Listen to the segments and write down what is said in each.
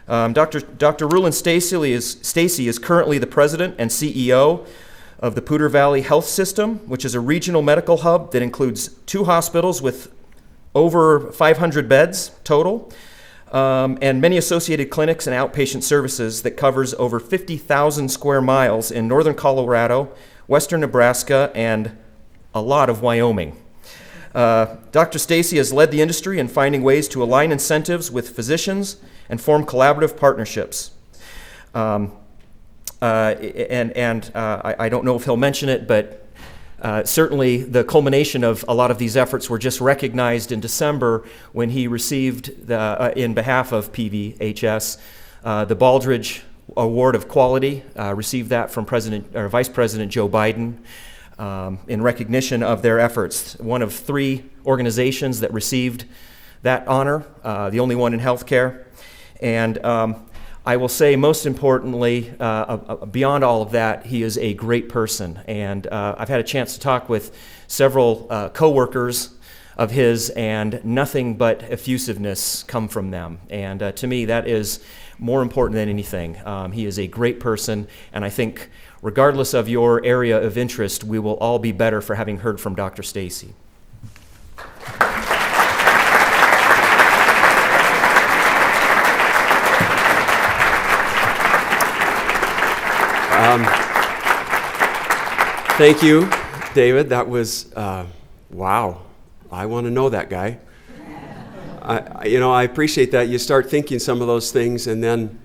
Dr. Rulon Stacey is currently the president and CEO of the Poudre Valley Health System, which is a regional medical hub that includes 2 hospitals with over 500 beds total, and many associated clinics and outpatient services that covers over 50,000 square miles in northern Colorado, western Nebraska, and a lot of Wyoming. Dr. Stacey has led the industry in finding ways to align incentives with physicians and form collaborative partnerships. I don't know if he'll mention it, but certainly the culmination of a lot of these efforts were just recognized in December when he received, in behalf of PVHS, the Baldrige Award of Quality, received that from Vice President Joe Biden in recognition of their efforts. One of 3 organizations that received that honor, the only one in healthcare. And I will say, most importantly, beyond all of that, he is a great person. And I've had a chance to talk with several coworkers of his, and nothing but effusiveness come from them. And to me, that is more important than anything. He is a great person, and I think regardless of your area of interest, we will all be better for having heard from Dr. Stacey. Thank you, David. That was, wow. I want to know that guy. I appreciate that. You start thinking some of those things, and then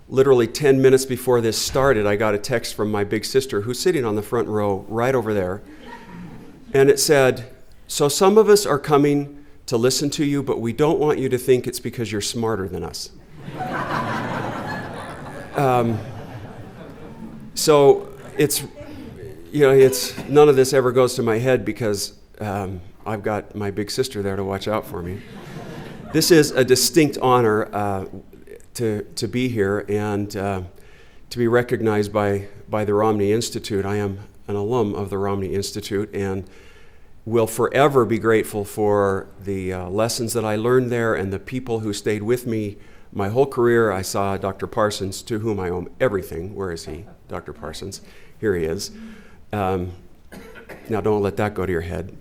literally 10 minutes before this started, I got a text from my big sister, who's sitting on the front row right over there. And it said, "So some of us are coming to listen to you, but we don't want you to think it's because you're smarter than us." So it's none of this ever goes to my head because I've got my big sister there to watch out for me. This is a distinct honor to be here and to be recognized by the Romney Institute. I am an alum of the Romney Institute and will forever be grateful for the lessons that I learned there and the people who stayed with me my whole career. I saw Dr. Parsons, to whom I owe everything. Where is he, Dr. Parsons? Here he is. Now don't let that go to your head.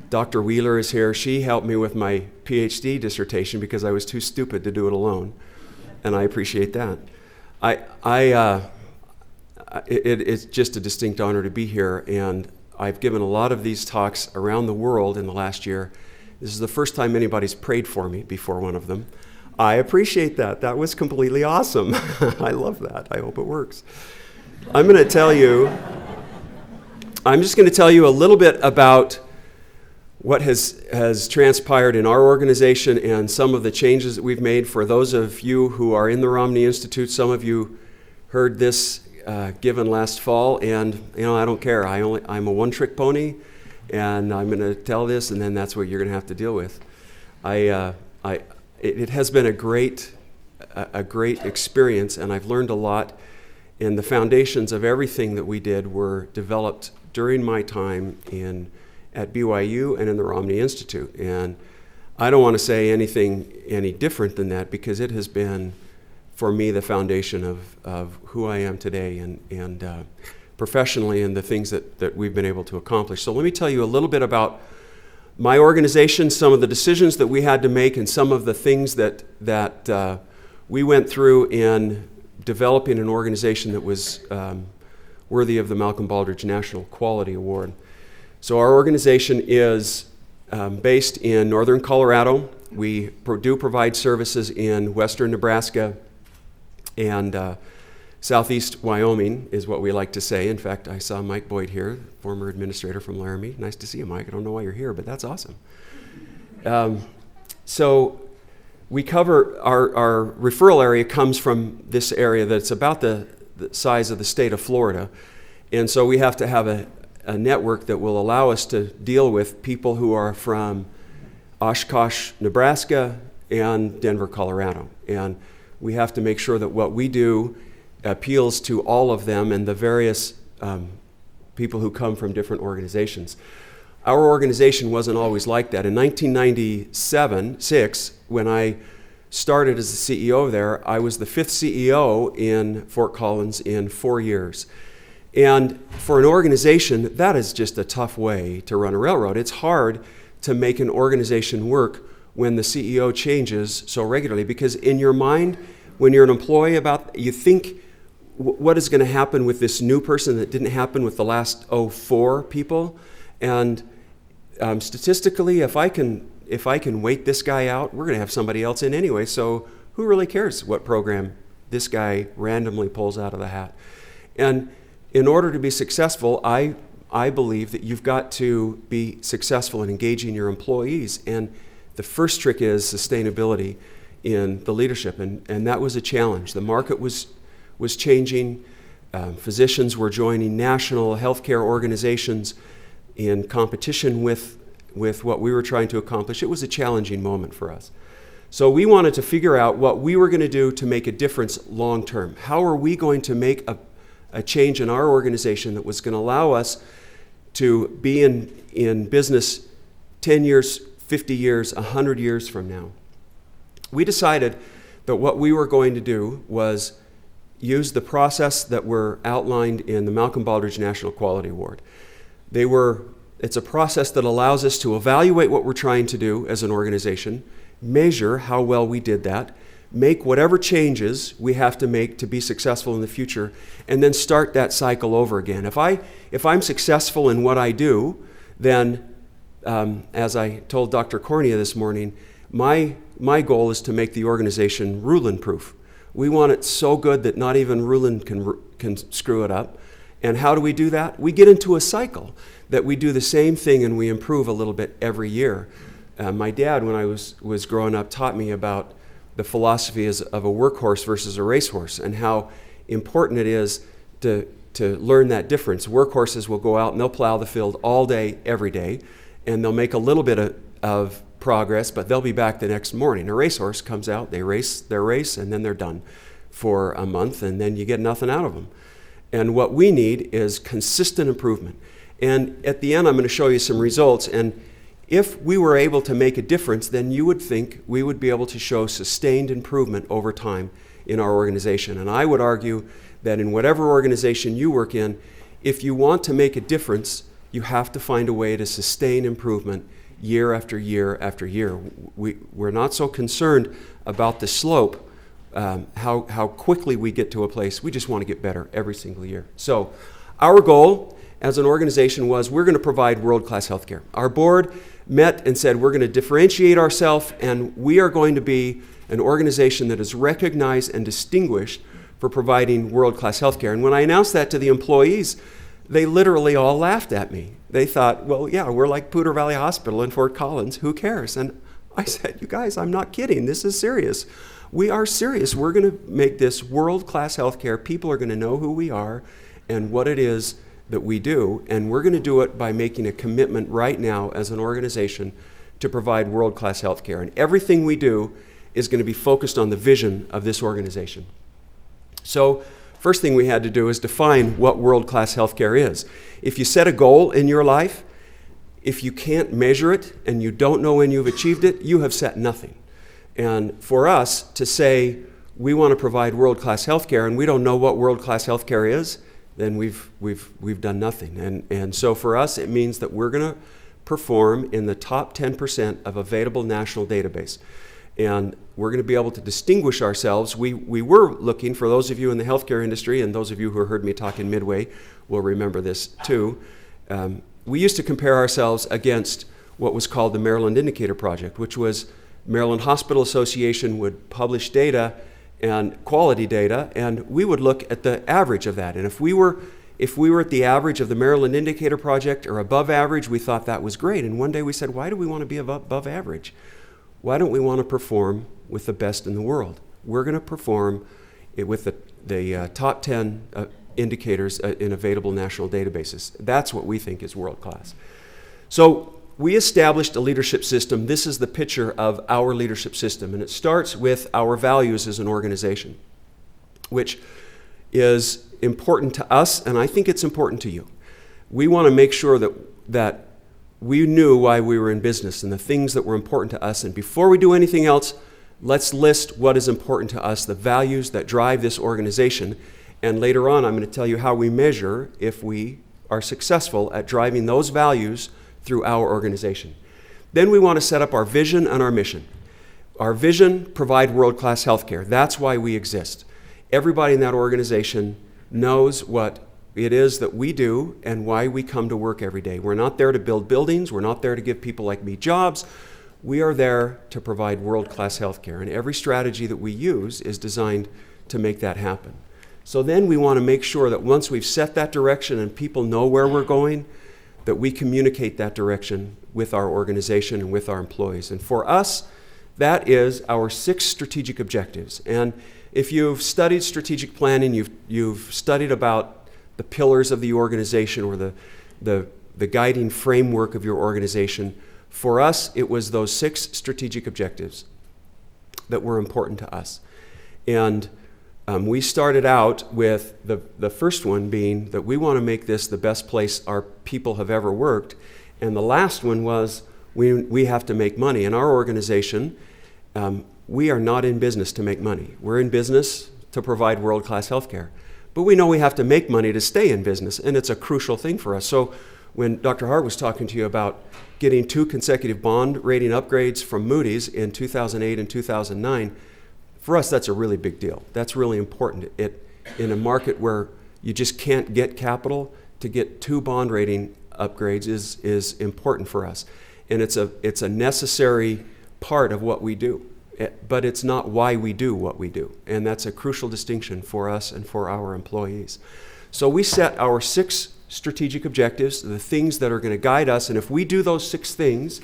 Dr. Wheeler is here. She helped me with my PhD dissertation because I was too stupid to do it alone, and I appreciate that. It's just a distinct honor to be here, and I've given a lot of these talks around the world in the last year. This is the first time anybody's prayed for me before one of them. I appreciate that. That was completely awesome. I love that. I hope it works. I'm just going to tell you a little bit about what has transpired in our organization and some of the changes that we've made. For those of you who are in the Romney Institute, some of you heard this given last fall, and I don't care. I'm a one-trick pony, and I'm going to tell this, and then that's what you're going to have to deal with. It has been a great experience, and I've learned a lot. And the foundations of everything that we did were developed during my time at BYU and in the Romney Institute. And I don't want to say anything any different than that because it has been, for me, the foundation of who I am today and professionally and the things that we've been able to accomplish. So let me tell you a little bit about my organization, some of the decisions that we had to make, and some of the things that we went through in developing an organization that was worthy of the Malcolm Baldrige National Quality Award. So our organization is based in northern Colorado. We do provide services in western Nebraska and southeast Wyoming is what we like to say. In fact, I saw Mike Boyd here, former administrator from Laramie. Nice to see you, Mike. I don't know why you're here, but that's awesome. So we cover, our referral area comes from this area that's about the size of the state of Florida. And so we have to have a network that will allow us to deal with people who are from Oshkosh, Nebraska, and Denver, Colorado. And we have to make sure that what we do appeals to all of them and the various people who come from different organizations. Our organization wasn't always like that. In 1996, when I started as the CEO there, I was the 5th CEO in Fort Collins in 4 years. And for an organization, that is just a tough way to run a railroad. It's hard to make an organization work when the CEO changes so regularly, because in your mind, when you're an employee, you think, what is going to happen with this new person that didn't happen with the last 4 people? And statistically, if I can wait this guy out, we're going to have somebody else in anyway. So who really cares what program this guy randomly pulls out of the hat? And in order to be successful, I believe that you've got to be successful in engaging your employees. And the first trick is sustainability in the leadership. And that was a challenge. The market was changing. Physicians were joining national healthcare organizations in competition with what we were trying to accomplish. It was a challenging moment for us. So we wanted to figure out what we were going to do to make a difference long term. How are we going to make a change in our organization that was going to allow us to be in business 10 years, 50 years, 100 years from now? We decided that what we were going to do was use the process that were outlined in the Malcolm Baldrige National Quality Award. It's a process that allows us to evaluate what we're trying to do as an organization, measure how well we did that, make whatever changes we have to make to be successful in the future, and then start that cycle over again. If I'm successful in what I do, then, as I told Dr. Cornea this morning, my goal is to make the organization Rulon proof. We want it so good that not even Rulon can screw it up. And how do we do that? We get into a cycle that we do the same thing and we improve a little bit every year. My dad, when I was growing up, taught me about the philosophy of a workhorse versus a racehorse, and how important it is to learn that difference. Workhorses will go out and they'll plow the field all day, every day, and they'll make a little bit of progress, but they'll be back the next morning. A racehorse comes out, they race their race, and then they're done for a month, and then you get nothing out of them. And what we need is consistent improvement. And at the end, I'm going to show you some results. And if we were able to make a difference, then you would think we would be able to show sustained improvement over time in our organization. And I would argue that in whatever organization you work in, if you want to make a difference, you have to find a way to sustain improvement year after year after year. We're not so concerned about the slope, how quickly we get to a place. We just want to get better every single year. So our goal as an organization was we're going to provide world-class healthcare. Our board met and said we're going to differentiate ourselves, and we are going to be an organization that is recognized and distinguished for providing world-class healthcare. And when I announced that to the employees, they literally all laughed at me. They thought, well, yeah, we're like Poudre Valley Hospital in Fort Collins. Who cares? And I said, you guys, I'm not kidding. This is serious. We are serious. We're going to make this world-class healthcare. People are going to know who we are and what it is that we do. And we're going to do it by making a commitment right now as an organization to provide world-class healthcare. And everything we do is going to be focused on the vision of this organization. So first thing we had to do is define what world-class healthcare is. If you set a goal in your life, if you can't measure it and you don't know when you've achieved it, you have set nothing. And for us to say we want to provide world-class healthcare and we don't know what world-class healthcare is, then we've done nothing. And so for us, it means that we're going to perform in the top 10% of available national database. And we're going to be able to distinguish ourselves. We were looking, for those of you in the healthcare industry, and those of you who heard me talk in Midway will remember this too. We used to compare ourselves against what was called the Maryland Indicator Project, which was Maryland Hospital Association would publish data and quality data, and we would look at the average of that. And if we were at the average of the Maryland Indicator Project or above average, we thought that was great. And one day we said, why do we want to be above average? Why don't we want to perform with the best in the world? We're going to perform with the top 10 indicators in available national databases. That's what we think is world class. So we established a leadership system. This is the picture of our leadership system, and it starts with our values as an organization, which is important to us, and I think it's important to you. We want to make sure that we knew why we were in business and the things that were important to us, and before we do anything else, let's list what is important to us, the values that drive this organization. And later on, I'm going to tell you how we measure if we are successful at driving those values through our organization. Then we want to set up our vision and our mission. Our vision, provide world-class healthcare. That's why we exist. Everybody in that organization knows what it is that we do and why we come to work every day. We're not there to build buildings. We're not there to give people like me jobs. We are there to provide world-class healthcare, and every strategy that we use is designed to make that happen. So then we want to make sure that once we've set that direction and people know where we're going, that we communicate that direction with our organization and with our employees. And for us, that is our 6 strategic objectives. And if you've studied strategic planning, you've studied about the pillars of the organization or the guiding framework of your organization. For us, it was those 6 strategic objectives that were important to us. And we started out with the first one being that we want to make this the best place our people have ever worked. And the last one was we have to make money. In our organization, we are not in business to make money. We're in business to provide world-class healthcare. But we know we have to make money to stay in business, and it's a crucial thing for us. So when Dr. Hart was talking to you about getting 2 consecutive bond rating upgrades from Moody's in 2008 and 2009, for us, that's a really big deal. That's really important. In a market where you just can't get capital, to get 2 bond rating upgrades is important for us. And it's a necessary part of what we do. But it's not why we do what we do. And that's a crucial distinction for us and for our employees. So we set our 6 strategic objectives, the things that are going to guide us. And if we do those 6 things,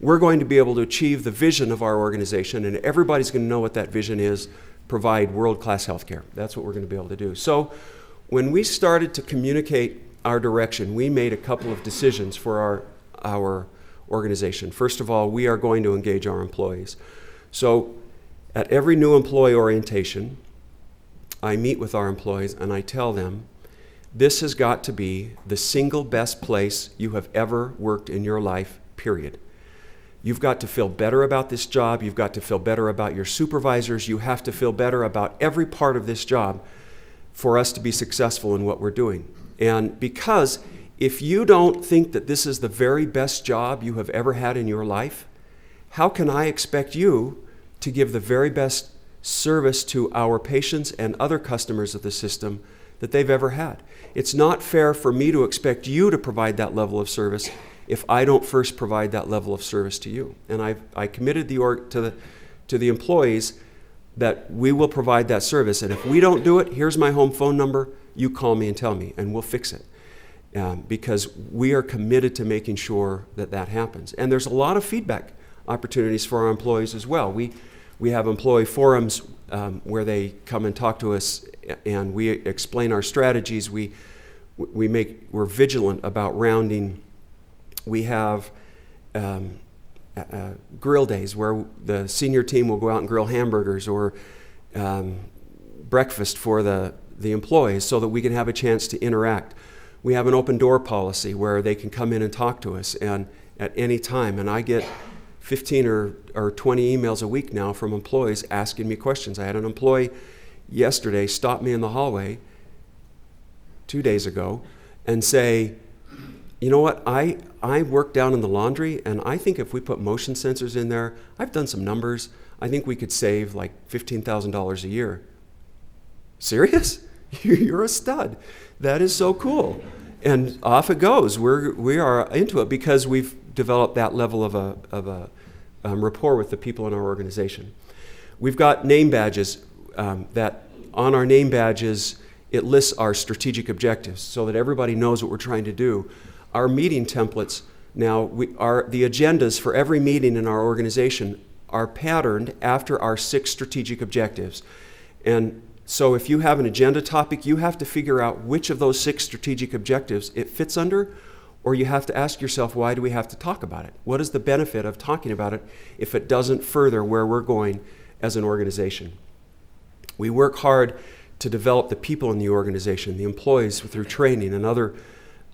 we're going to be able to achieve the vision of our organization. And everybody's going to know what that vision is, provide world-class healthcare. That's what we're going to be able to do. So when we started to communicate our direction, we made a couple of decisions for our organization. First of all, we are going to engage our employees. So at every new employee orientation, I meet with our employees and I tell them, this has got to be the single best place you have ever worked in your life, period. You've got to feel better about this job. You've got to feel better about your supervisors. You have to feel better about every part of this job for us to be successful in what we're doing. And because if you don't think that this is the very best job you have ever had in your life, how can I expect you to give the very best service to our patients and other customers of the system that they've ever had? It's not fair for me to expect you to provide that level of service if I don't first provide that level of service to you. And I committed to the employees that we will provide that service. And if we don't do it, here's my home phone number. You call me and tell me, and we'll fix it. Because we are committed to making sure that that happens. And there's a lot of feedback opportunities for our employees as well. We have employee forums where they come and talk to us, and we explain our strategies. We're vigilant about rounding. We have grill days where the senior team will go out and grill hamburgers or breakfast for the employees so that we can have a chance to interact. We have an open door policy where they can come in and talk to us and at any time. And I get 15 or 20 emails a week now from employees asking me questions. I had an employee yesterday stop me in the hallway 2 days ago and say, you know what, I work down in the laundry, and I think if we put motion sensors in there, I've done some numbers, I think we could save like $15,000 a year. Serious? You're a stud. That is so cool. And off it goes. We are into it because we've developed that level of a rapport with the people in our organization. We've got name badges that on our name badges, it lists our strategic objectives so that everybody knows what we're trying to do. Our meeting templates now, the agendas for every meeting in our organization are patterned after our 6 strategic objectives. And so if you have an agenda topic, you have to figure out which of those 6 strategic objectives it fits under, or you have to ask yourself, why do we have to talk about it? What is the benefit of talking about it if it doesn't further where we're going as an organization? We work hard to develop the people in the organization, the employees through training and other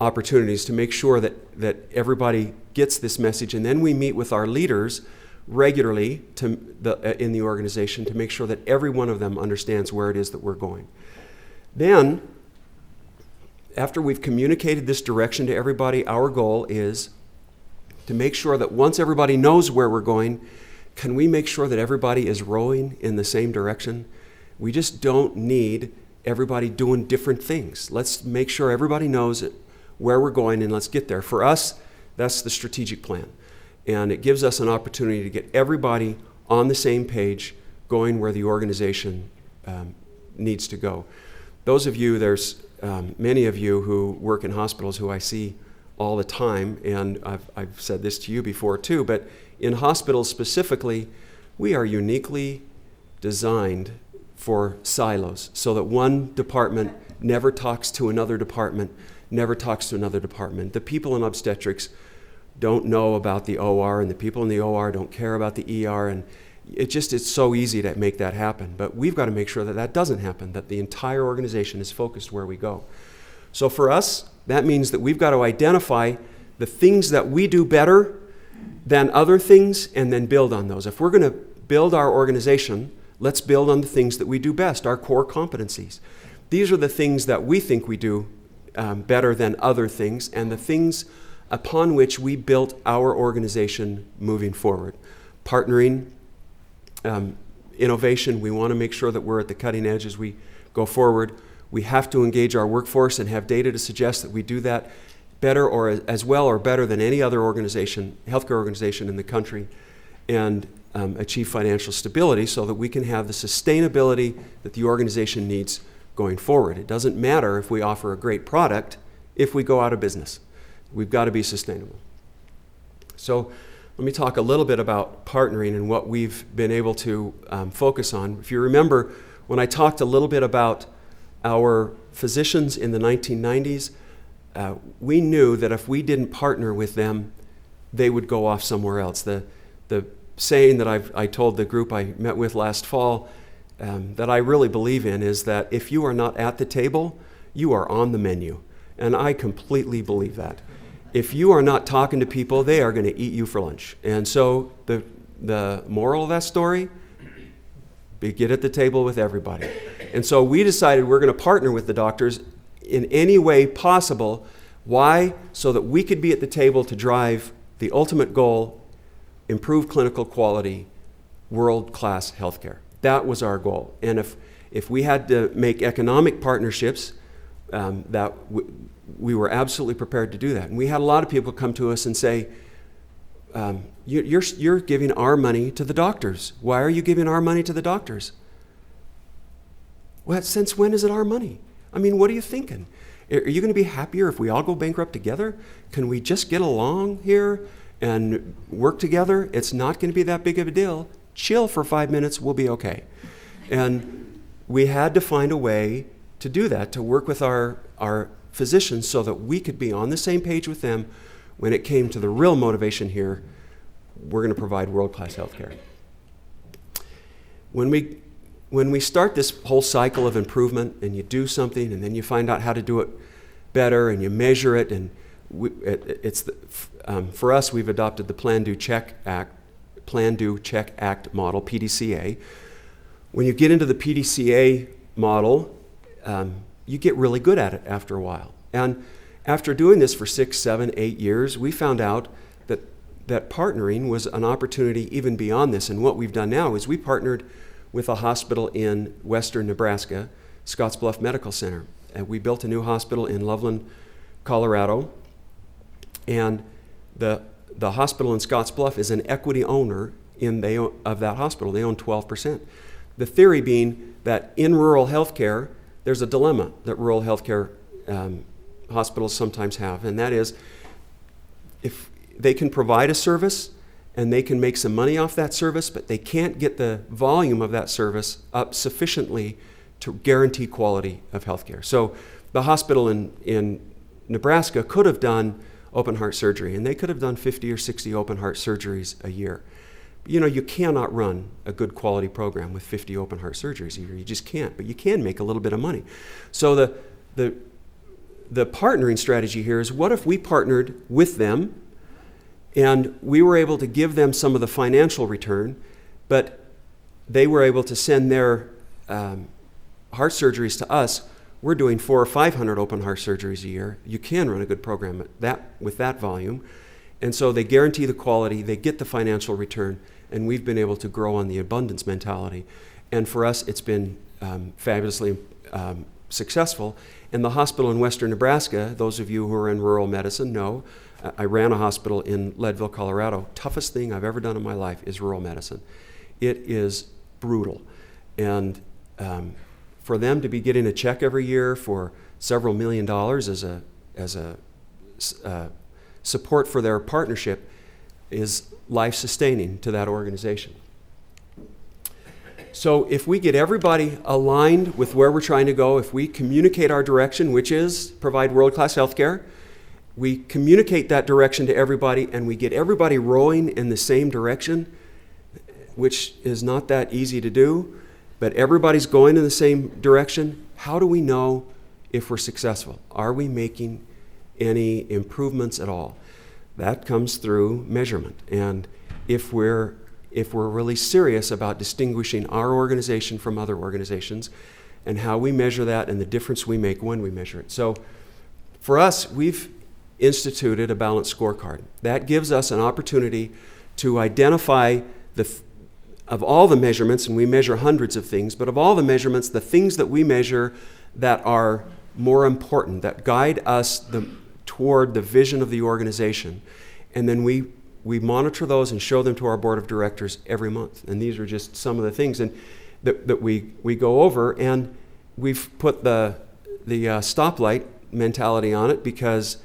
opportunities to make sure that everybody gets this message. And then we meet with our leaders regularly in the organization to make sure that every one of them understands where it is that we're going. Then, after we've communicated this direction to everybody, our goal is to make sure that once everybody knows where we're going, can we make sure that everybody is rowing in the same direction? We just don't need everybody doing different things. Let's make sure everybody knows where we're going and let's get there. For us, that's the strategic plan. And it gives us an opportunity to get everybody on the same page going where the organization needs to go. Those of you, there's many of you who work in hospitals who I see all the time, and I've said this to you before too, but in hospitals specifically, we are uniquely designed for silos so that one department never talks to another department, never talks to another department. The people in obstetrics don't know about the OR, and the people in the OR don't care about the ER, and it's so easy to make that happen. But we've got to make sure that that doesn't happen, that the entire organization is focused where we go. So for us, that means that we've got to identify the things that we do better than other things and then build on those. If we're going to build our organization, let's build on the things that we do best, our core competencies. These are the things that we think we do better than other things, and the things upon which we built our organization moving forward. Partnering, innovation, we want to make sure that we're at the cutting edge as we go forward. We have to engage our workforce and have data to suggest that we do that better or as well or better than any other organization, healthcare organization in the country, and achieve financial stability so that we can have the sustainability that the organization needs going forward. It doesn't matter if we offer a great product if we go out of business. We've got to be sustainable. So let me talk a little bit about partnering and what we've been able to focus on. If you remember, when I talked a little bit about our physicians in the 1990s, we knew that if we didn't partner with them, they would go off somewhere else. The saying that I told the group I met with last fall that I really believe in is that if you are not at the table, you are on the menu. And I completely believe that. If you are not talking to people, they are going to eat you for lunch. And so the moral of that story, get at the table with everybody. And so we decided we're going to partner with the doctors in any way possible. Why? So that we could be at the table to drive the ultimate goal, improve clinical quality, world-class healthcare. That was our goal. And if we had to make economic partnerships, we were absolutely prepared to do that. And we had a lot of people come to us and say, you're giving our money to the doctors. Why are you giving our money to the doctors? Well, since when is it our money? I mean, what are you thinking? Are you going to be happier if we all go bankrupt together? Can we just get along here and work together? It's not going to be that big of a deal. Chill for 5 minutes, we'll be okay. And we had to find a way to do that, to work with our physicians so that we could be on the same page with them when it came to the real motivation here. We're going to provide world-class healthcare. When we start this whole cycle of improvement and you do something and then you find out how to do it better and you measure it, and for us, we've adopted the Plan, Do, Check Act model, PDCA. When you get into the PDCA model, you get really good at it after a while. And after doing this for 6, 7, 8 years, we found out that partnering was an opportunity even beyond this. And what we've done now is we partnered with a hospital in western Nebraska, Scottsbluff Medical Center. And we built a new hospital in Loveland, Colorado. And the hospital in Scottsbluff is an equity owner of that hospital. They own 12%. The theory being that in rural healthcare, there's a dilemma that rural healthcare hospitals sometimes have, and that is if they can provide a service and they can make some money off that service, but they can't get the volume of that service up sufficiently to guarantee quality of healthcare. So the hospital in Nebraska could have done open heart surgery, and they could have done 50 or 60 open heart surgeries a year. You cannot run a good quality program with 50 open heart surgeries a year. You just can't, but you can make a little bit of money. So the partnering strategy here is, what if we partnered with them And we were able to give them some of the financial return, but they were able to send their heart surgeries to us. We're doing 400 or 500 open heart surgeries a year. You can run a good program with that volume. And so they guarantee the quality, they get the financial return, and we've been able to grow on the abundance mentality. And for us, it's been fabulously successful. And the hospital in western Nebraska, those of you who are in rural medicine know, I ran a hospital in Leadville, Colorado. Toughest thing I've ever done in my life is rural medicine. It is brutal. And for them to be getting a check every year for several $1 million as a support for their partnership is life-sustaining to that organization. So if we get everybody aligned with where we're trying to go, if we communicate our direction, which is provide world-class healthcare, we communicate that direction to everybody, and we get everybody rowing in the same direction, which is not that easy to do, but everybody's going in the same direction. How do we know if we're successful? Are we making any improvements at all? That comes through measurement. And if we're really serious about distinguishing our organization from other organizations, and how we measure that and the difference we make when we measure it. So for us, we've instituted a balanced scorecard. That gives us an opportunity to identify of all the measurements, and we measure hundreds of things, but of all the measurements, the things that we measure that are more important, that guide us toward the vision of the organization. And then we monitor those and show them to our board of directors every month. And these are just some of the things that we go over, and we've put the stoplight mentality on it because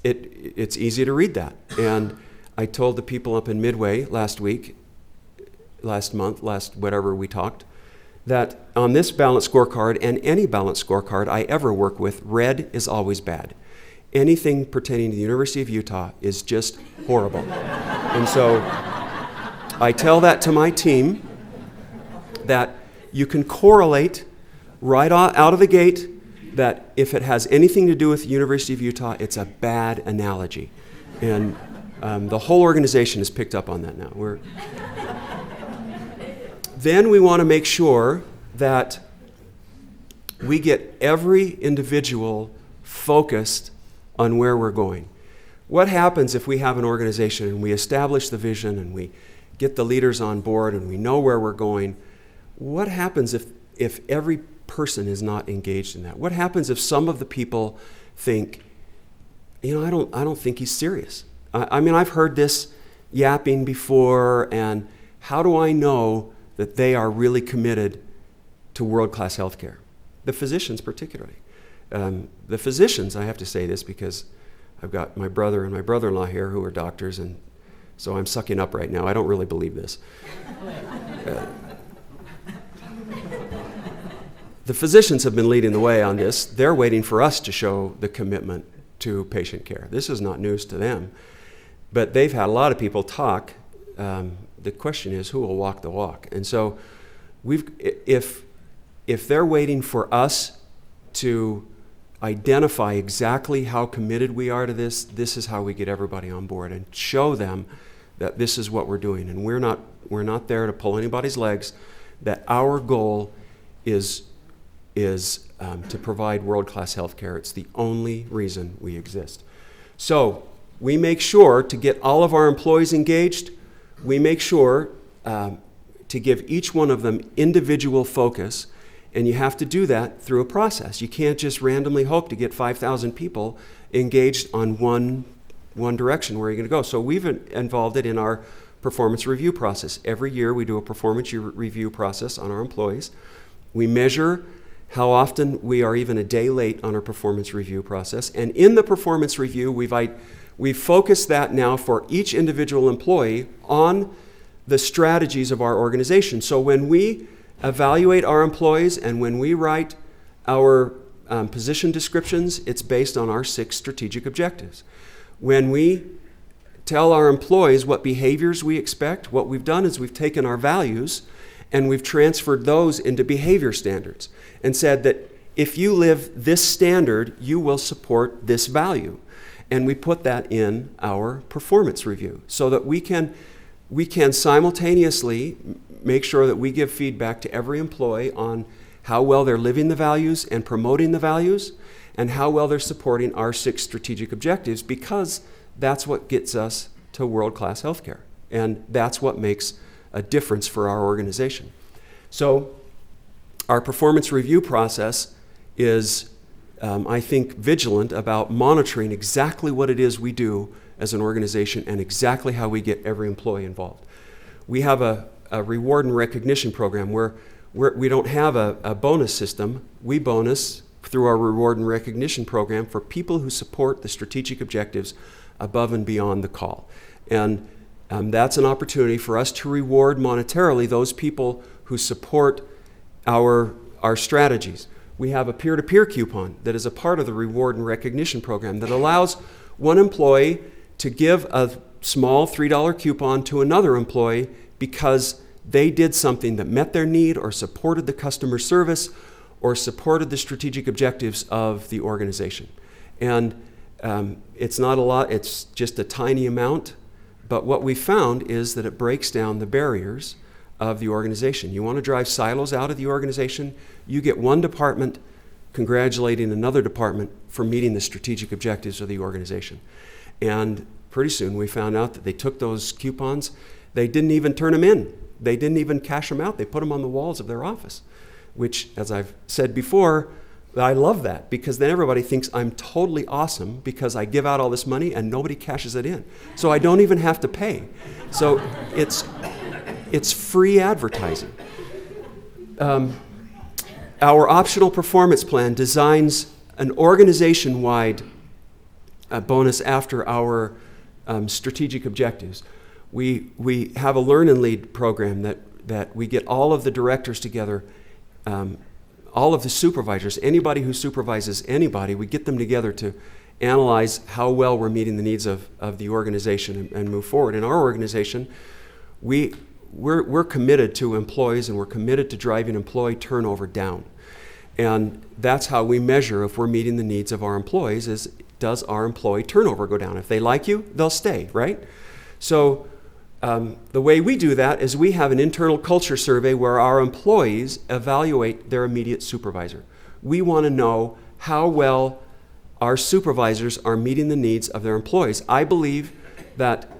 it's easy to read that. And I told the people up in Midway last month, whatever we talked, that on this balanced scorecard and any balanced scorecard I ever work with, red is always bad. Anything pertaining to the University of Utah is just horrible. And so I tell that to my team, that you can correlate right out of the gate that if it has anything to do with the University of Utah, it's a bad analogy. And the whole organization has picked up on that now. Then we want to make sure that we get every individual focused on where we're going. What happens if we have an organization and we establish the vision and we get the leaders on board and we know where we're going? What happens if every person is not engaged in that? What happens if some of the people think, I don't think he's serious? I mean, I've heard this yapping before, and how do I know that they are really committed to world-class healthcare? The physicians particularly. The physicians, I have to say this because I've got my brother and my brother-in-law here who are doctors, and so I'm sucking up right now. I don't really believe this. The physicians have been leading the way on this. They're waiting for us to show the commitment to patient care. This is not news to them, but they've had a lot of people talk. The question is, who will walk the walk? And so if they're waiting for us to identify exactly how committed we are to this is how we get everybody on board and show them that this is what we're doing. And we're not there to pull anybody's legs, that our goal is to provide world-class health care. It's the only reason we exist. So we make sure to get all of our employees engaged. We make sure to give each one of them individual focus, and you have to do that through a process. You can't just randomly hope to get 5,000 people engaged on one direction where you're going to go. So we've involved it in our performance review process. Every year we do a performance review process on our employees. We measure how often we are even a day late on our performance review process. And in the performance review, we've focused that now for each individual employee on the strategies of our organization. So when we evaluate our employees and when we write our position descriptions, it's based on our 6 strategic objectives. When we tell our employees what behaviors we expect, what we've done is we've taken our values and we've transferred those into behavior standards and said that if you live this standard, you will support this value. and we put that in our performance review so that we can simultaneously make sure that we give feedback to every employee on how well they're living the values and promoting the values, and how well they're supporting our 6 strategic objectives, because that's what gets us to world-class healthcare. And that's what makes a difference for our organization. So our performance review process is, I think, vigilant about monitoring exactly what it is we do as an organization and exactly how we get every employee involved. We have a reward and recognition program where we don't have a bonus system. We bonus through our reward and recognition program for people who support the strategic objectives above and beyond the call. And that's an opportunity for us to reward monetarily those people who support our strategies. We have a peer-to-peer coupon that is a part of the reward and recognition program that allows one employee to give a small $3 coupon to another employee because they did something that met their need or supported the customer service or supported the strategic objectives of the organization. And it's not a lot, it's just a tiny amount, but what we found is that it breaks down the barriers of the organization. You want to drive silos out of the organization, you get one department congratulating another department for meeting the strategic objectives of the organization. And pretty soon we found out that they took those coupons, they didn't even turn them in. They didn't even cash them out. They put them on the walls of their office, which, as I've said before, I love that, because then everybody thinks I'm totally awesome because I give out all this money and nobody cashes it in. So I don't even have to pay. So it's free advertising. Our optional performance plan designs an organization-wide bonus after our strategic objectives. We have a learn and lead program that we get all of the directors together, all of the supervisors, anybody who supervises anybody, we get them together to analyze how well we're meeting the needs of the organization and move forward. In our organization, we're committed to employees, and we're committed to driving employee turnover down. And that's how we measure if we're meeting the needs of our employees, is does our employee turnover go down? If they like you, they'll stay, right? So the way we do that is we have an internal culture survey where our employees evaluate their immediate supervisor. We want to know how well our supervisors are meeting the needs of their employees. I believe that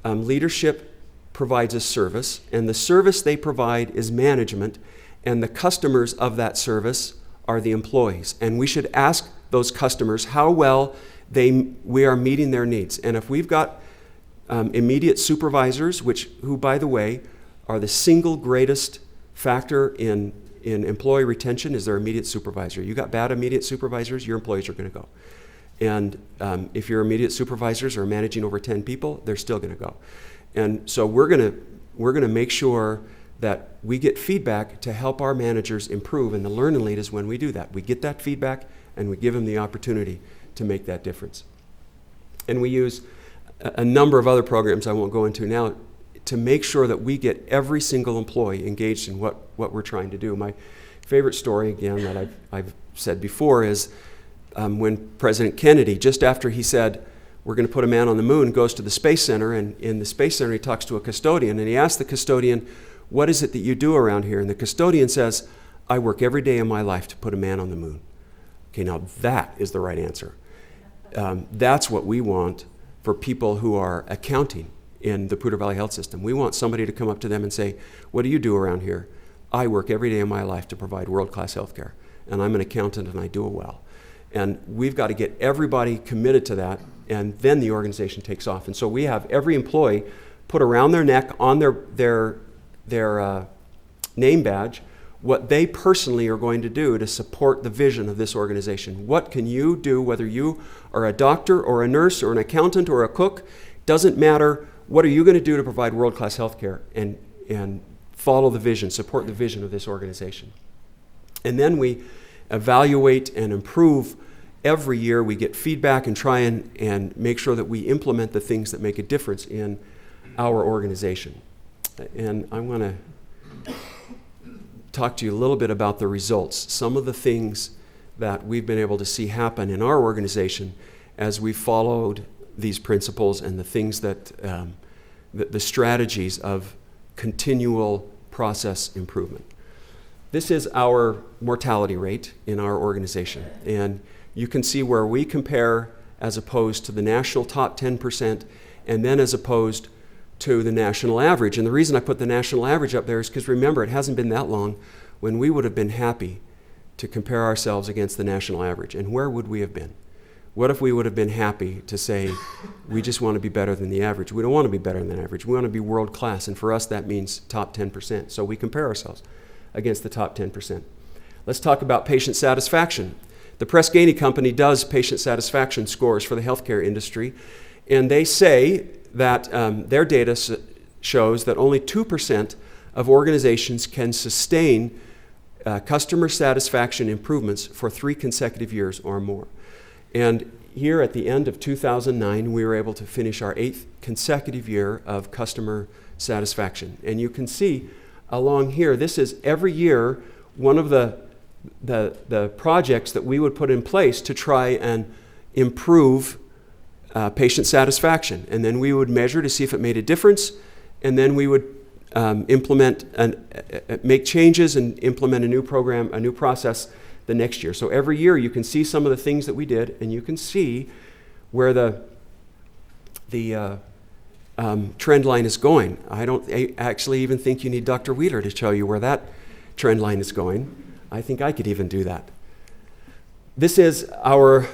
leadership provides a service, and the service they provide is management, and the customers of that service are the employees. And we should ask those customers how well we are meeting their needs. And if we've got immediate supervisors, who, by the way, are the single greatest factor in employee retention, is their immediate supervisor. You got bad immediate supervisors, your employees are going to go. And if your immediate supervisors are managing over 10 people, they're still going to go. And so we're going to make sure that we get feedback to help our managers improve, and the learn and lead is when we do that. We get that feedback and we give them the opportunity to make that difference. And we use a number of other programs I won't go into now to make sure that we get every single employee engaged in what we're trying to do. My favorite story, again, that I've said before, is when President Kennedy, just after he said, we're going to put a man on the moon, goes to the Space Center, and in the Space Center he talks to a custodian, and he asks the custodian, what is it that you do around here? And the custodian says, I work every day of my life to put a man on the moon. Okay, now that is the right answer. That's what we want for people who are accounting in the Poudre Valley Health System. We want somebody to come up to them and say, what do you do around here? I work every day of my life to provide world-class health care, and I'm an accountant and I do it well. And we've got to get everybody committed to that, and then the organization takes off. And so we have every employee put around their neck on their name badge what they personally are going to do to support the vision of this organization. What can you do, whether you are a doctor or a nurse or an accountant or a cook, doesn't matter. What are you going to do to provide world-class health care and follow the vision, support the vision of this organization? And then we evaluate and improve every year. We get feedback and try and make sure that we implement the things that make a difference in our organization. And I want to talk to you a little bit about the results, some of the things that we've been able to see happen in our organization as we followed these principles and the things that, the strategies of continual process improvement. This is our mortality rate in our organization. And you can see where we compare as opposed to the national top 10%, and then as opposed to the national average. And the reason I put the national average up there is because, remember, it hasn't been that long when we would have been happy to compare ourselves against the national average. And where would we have been? What if we would have been happy to say, we just want to be better than the average? We don't want to be better than the average. We want to be world class. And for us, that means top 10%. So we compare ourselves against the top 10%. Let's talk about patient satisfaction. The Press Ganey Company does patient satisfaction scores for the healthcare industry. And they say that their data shows that only 2% of organizations can sustain customer satisfaction improvements for 3 consecutive years or more. And here at the end of 2009, we were able to finish our 8th consecutive year of customer satisfaction. And you can see along here, this is every year one of the projects that we would put in place to try and improve patient satisfaction. And then we would measure to see if it made a difference, and then we would implement and make changes and implement a new program, a new process the next year. So every year you can see some of the things that we did, and you can see where the trend line is going. I don't actually even think you need Dr. Wheeler to tell you where that trend line is going. I think I could even do that. This is our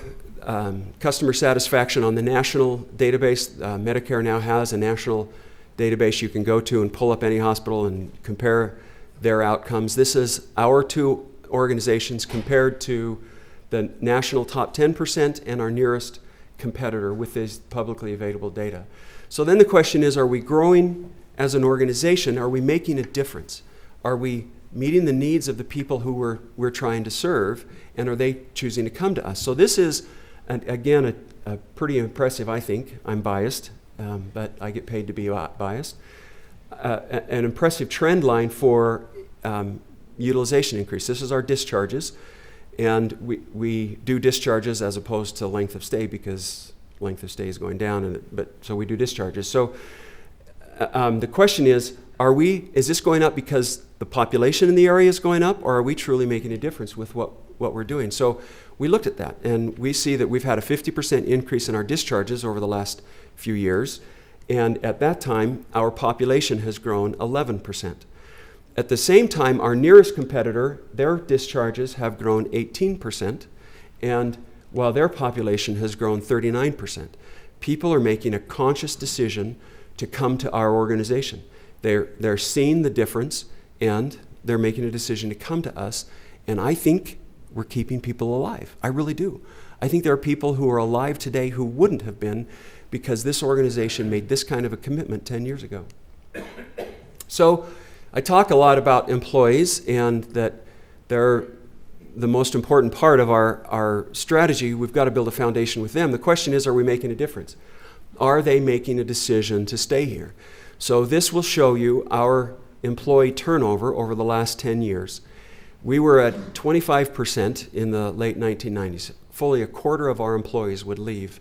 customer satisfaction on the national database. Medicare now has a national database you can go to and pull up any hospital and compare their outcomes. This is our 2 organizations compared to the national top 10% and our nearest competitor with this publicly available data. So then the question is, are we growing as an organization? Are we making a difference? Are we meeting the needs of the people who we're trying to serve, and are they choosing to come to us? So this is, again, a pretty impressive, I think. I'm biased, but I get paid to be biased. An impressive trend line for utilization increase. This is our discharges, and we do discharges as opposed to length of stay because length of stay is going down, so we do discharges. So the question is this going up because the population in the area is going up, or are we truly making a difference with what we're doing? So we looked at that, and we see that we've had a 50% increase in our discharges over the last few years, and at that time, our population has grown 11%. At the same time, our nearest competitor, their discharges have grown 18%, and while their population has grown 39%. People are making a conscious decision to come to our organization. They're seeing the difference, and they're making a decision to come to us, and I think we're keeping people alive. I really do. I think there are people who are alive today who wouldn't have been because this organization made this kind of a commitment 10 years ago. So I talk a lot about employees, and that they're the most important part of our strategy. We've got to build a foundation with them. The question is, are we making a difference? Are they making a decision to stay here? So this will show you our employee turnover over the last 10 years. We were at 25% in the late 1990s. Fully a quarter of our employees would leave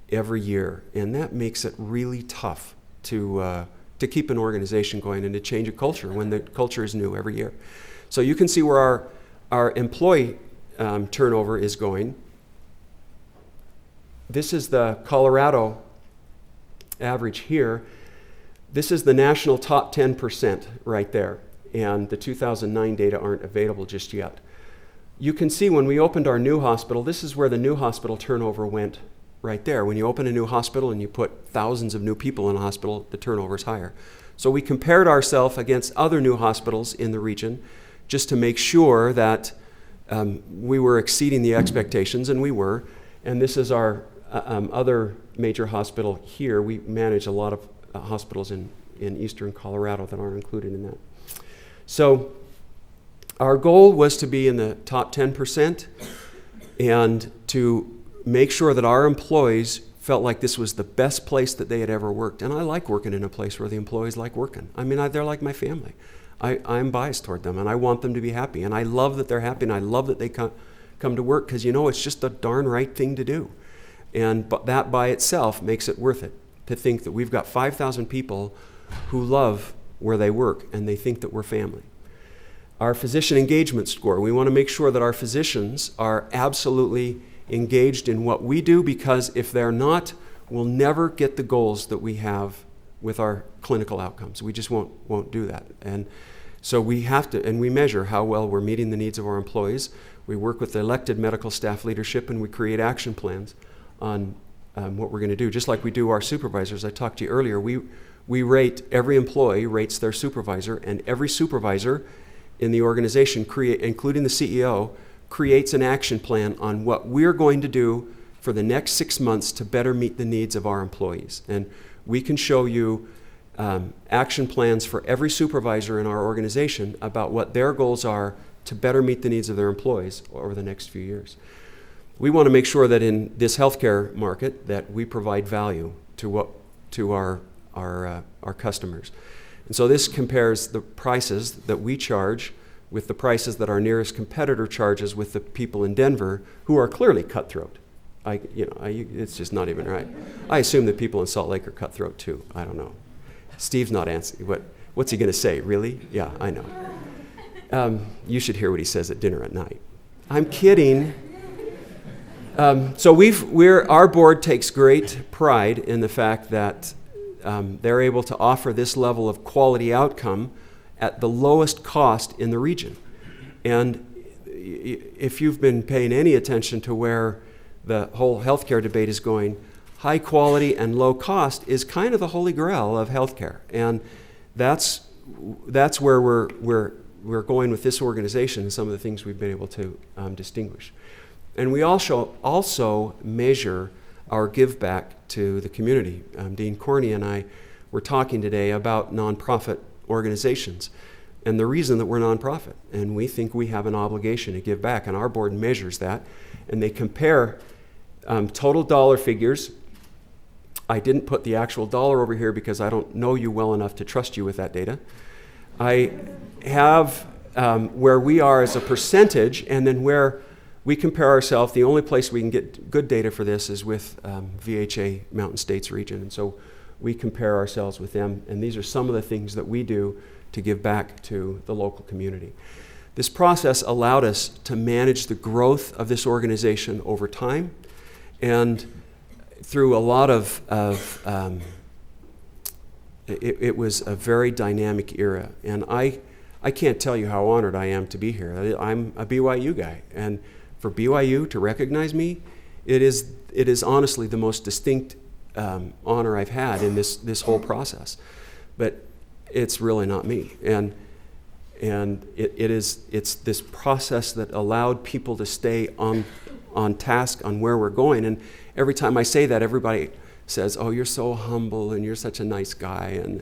every year, and that makes it really tough to keep an organization going and to change a culture when the culture is new every year. So you can see where our employee turnover is going. This is the Colorado average here. This is the national top 10% right there, and the 2009 data aren't available just yet. You can see when we opened our new hospital, this is where the new hospital turnover went right there. When you open a new hospital and you put thousands of new people in a hospital, the turnover is higher. So we compared ourselves against other new hospitals in the region just to make sure that we were exceeding the expectations, and we were. And this is our other major hospital here. We manage a lot of hospitals in eastern Colorado that aren't included in that. So our goal was to be in the top 10% and to make sure that our employees felt like this was the best place that they had ever worked. And I like working in a place where the employees like working. I mean, they're like my family. I'm biased toward them, and I want them to be happy. And I love that they're happy, and I love that they come to work because, it's just the darn right thing to do. And that by itself makes it worth it, to think that we've got 5,000 people who love where they work and they think that we're family. Our physician engagement score, we want to make sure that our physicians are absolutely engaged in what we do, because if they're not, we'll never get the goals that we have with our clinical outcomes. We just won't do that. And so we have to, and we measure how well we're meeting the needs of our employees. We work with the elected medical staff leadership, and we create action plans on what we're going to do. Just like we do our supervisors. I talked to you earlier. We rate, every employee rates their supervisor, and every supervisor in the organization, including the CEO, creates an action plan on what we're going to do for the next 6 months to better meet the needs of our employees. And we can show you action plans for every supervisor in our organization about what their goals are to better meet the needs of their employees over the next few years. We want to make sure that in this healthcare market that we provide value to our customers. And so this compares the prices that we charge with the prices that our nearest competitor charges with the people in Denver, who are clearly cutthroat. It's just not even right. I assume that people in Salt Lake are cutthroat too. I don't know. Steve's not answering. What's he going to say? Really? Yeah, I know. You should hear what he says at dinner at night. I'm kidding. So our board takes great pride in the fact that they're able to offer this level of quality outcome at the lowest cost in the region. And if you've been paying any attention to where the whole healthcare debate is going, high quality and low cost is kind of the holy grail of healthcare. And that's where we're going with this organization and some of the things we've been able to distinguish. And we also measure our give back to the community. Dean Corney and I were talking today about nonprofit organizations and the reason that we're nonprofit. And we think we have an obligation to give back, and our board measures that. And they compare total dollar figures. I didn't put the actual dollar over here because I don't know you well enough to trust you with that data. I have where we are as a percentage, and then where we compare ourselves. The only place we can get good data for this is with VHA Mountain States region. And so we compare ourselves with them, and these are some of the things that we do to give back to the local community. This process allowed us to manage the growth of this organization over time, and through a lot of it was a very dynamic era. And I can't tell you how honored I am to be here. I'm a BYU guy, and for BYU to recognize me, it is honestly the most distinct honor I've had in this whole process. But it's really not me. And it's this process that allowed people to stay on task on where we're going. And every time I say that, everybody says, "Oh, you're so humble and you're such a nice guy." And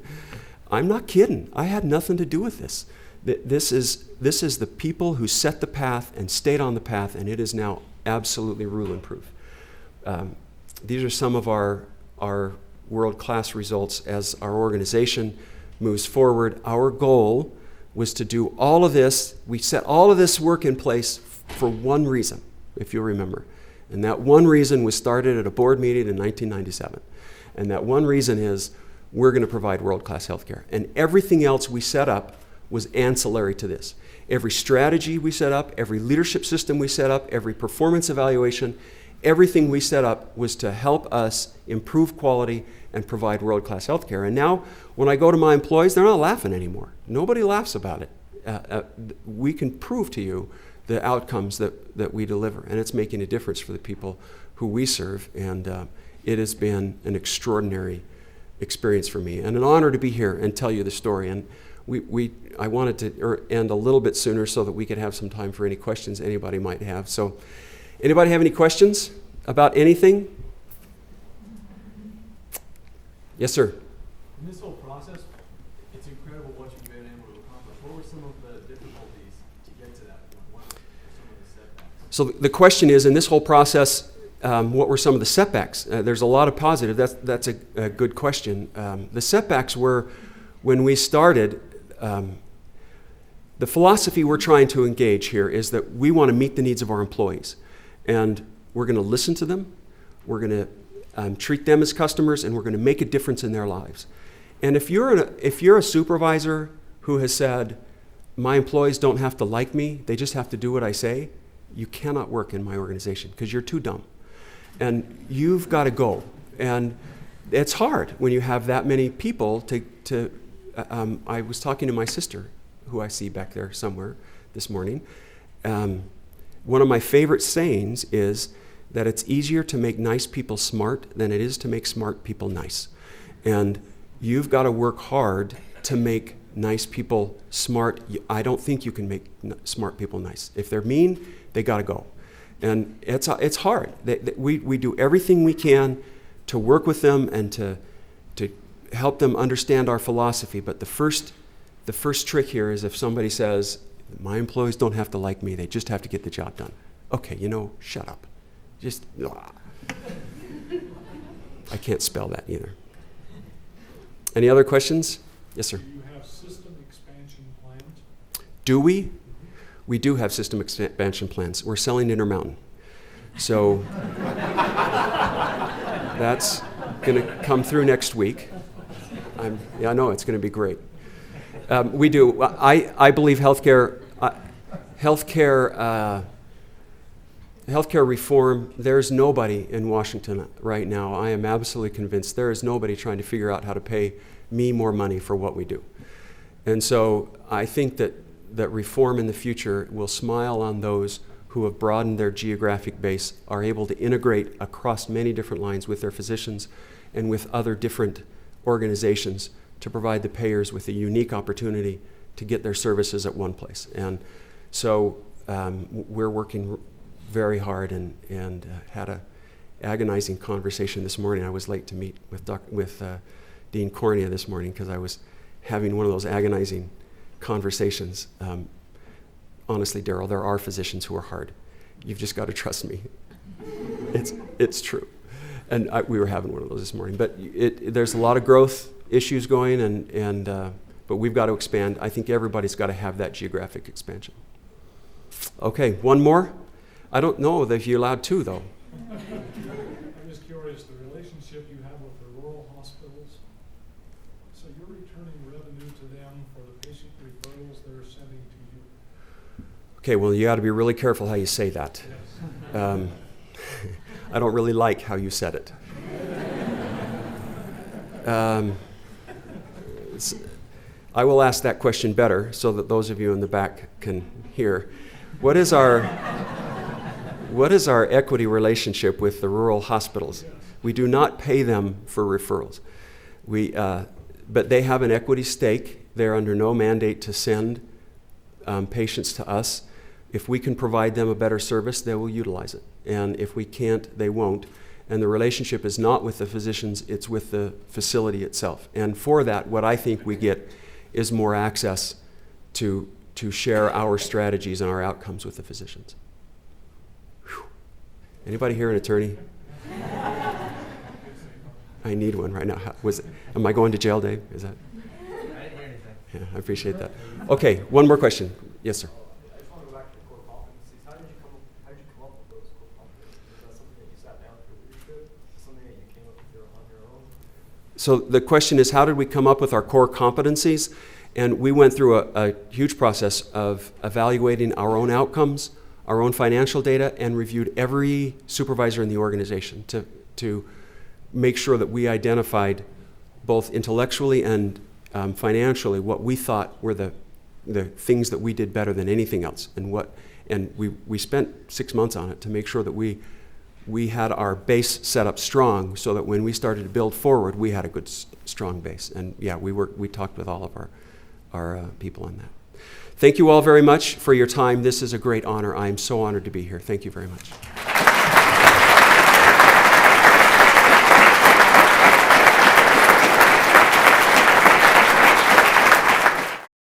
I'm not kidding. I had nothing to do with this. This is the people who set the path and stayed on the path, and it is now absolutely Rulon proof. These are some of our world-class results as our organization moves forward. Our goal was to do all of this. We set all of this work in place for one reason, if you'll remember. And that one reason was started at a board meeting in 1997. And that one reason is we're going to provide world-class healthcare. And everything else we set up was ancillary to this. Every strategy we set up, every leadership system we set up, every performance evaluation, everything we set up was to help us improve quality and provide world-class healthcare. And now, when I go to my employees, they're not laughing anymore. Nobody laughs about it. We can prove to you the outcomes that we deliver, and it's making a difference for the people who we serve. And it has been an extraordinary experience for me, and an honor to be here and tell you the story. And I wanted to end a little bit sooner so that we could have some time for any questions anybody might have. So, anybody have any questions about anything? Yes, sir. In this whole process, it's incredible what you've been able to accomplish. What were some of the difficulties to get to that point? What were some of the setbacks? So the question is, in this whole process, what were some of the setbacks? There's a lot of positive. That's a good question. The setbacks were when we started. The philosophy we're trying to engage here is that we want to meet the needs of our employees, and we're going to listen to them. We're going to treat them as customers, and we're going to make a difference in their lives. And if you're a supervisor who has said, my employees don't have to like me, they just have to do what I say, you cannot work in my organization because you're too dumb. And you've got to go. And it's hard when you have that many people I was talking to my sister, who I see back there somewhere this morning. One of my favorite sayings is that it's easier to make nice people smart than it is to make smart people nice. And you've got to work hard to make nice people smart. I don't think you can make smart people nice. If they're mean, they got to go. And it's hard. We do everything we can to work with them and to help them understand our philosophy. But the first trick here is if somebody says, my employees don't have to like me, they just have to get the job done. Okay, shut up. Just, I can't spell that either. Any other questions? Yes, sir. Do you have system expansion plans? Do we? We do have system expansion plans. We're selling Intermountain. So that's going to come through next week. I know it's going to be great. We do. I believe healthcare reform, there's nobody in Washington right now. I am absolutely convinced there is nobody trying to figure out how to pay me more money for what we do. And so I think that reform in the future will smile on those who have broadened their geographic base, are able to integrate across many different lines with their physicians and with other different organizations to provide the payers with a unique opportunity to get their services at one place. And so we're working very hard and had an agonizing conversation this morning. I was late to meet with Dean Cornea this morning because I was having one of those agonizing conversations. Honestly, Daryl, there are physicians who are hard. You've just got to trust me. It's true. And we were having one of those this morning. But there's a lot of growth issues going, but we've got to expand. I think everybody's got to have that geographic expansion. Okay, one more. I don't know if you're allowed two, though. I'm just curious, the relationship you have with the rural hospitals, so you're returning revenue to them for the patient referrals they're sending to you? Okay, well, you got to be really careful how you say that. Yes. I don't really like how you said it. I will ask that question better so that those of you in the back can hear. What is our equity relationship with the rural hospitals? We do not pay them for referrals. But they have an equity stake. They're under no mandate to send patients to us. If we can provide them a better service, they will utilize it. And if we can't, they won't. And the relationship is not with the physicians, it's with the facility itself. And for that, what I think we get is more access to share our strategies and our outcomes with the physicians. Whew. Anybody here an attorney? I need one right now. Am I going to jail, Dave? Is that? I didn't hear anything. Yeah, I appreciate that. Okay, one more question. Yes, sir. I just want to go back to the core competencies. How did you come up with those core competencies? Was that something that you sat down for leadership? Something that you came up with on your own? So the question is, how did we come up with our core competencies? And we went through a huge process of evaluating our own outcomes, our own financial data, and reviewed every supervisor in the organization to make sure that we identified both intellectually and financially what we thought were the things that we did better than anything else. And we spent 6 months on it to make sure that we had our base set up strong so that when we started to build forward, we had a good, strong base. And yeah, we talked with all of our people on that. Thank you all very much for your time. This is a great honor. I am so honored to be here. Thank you very much.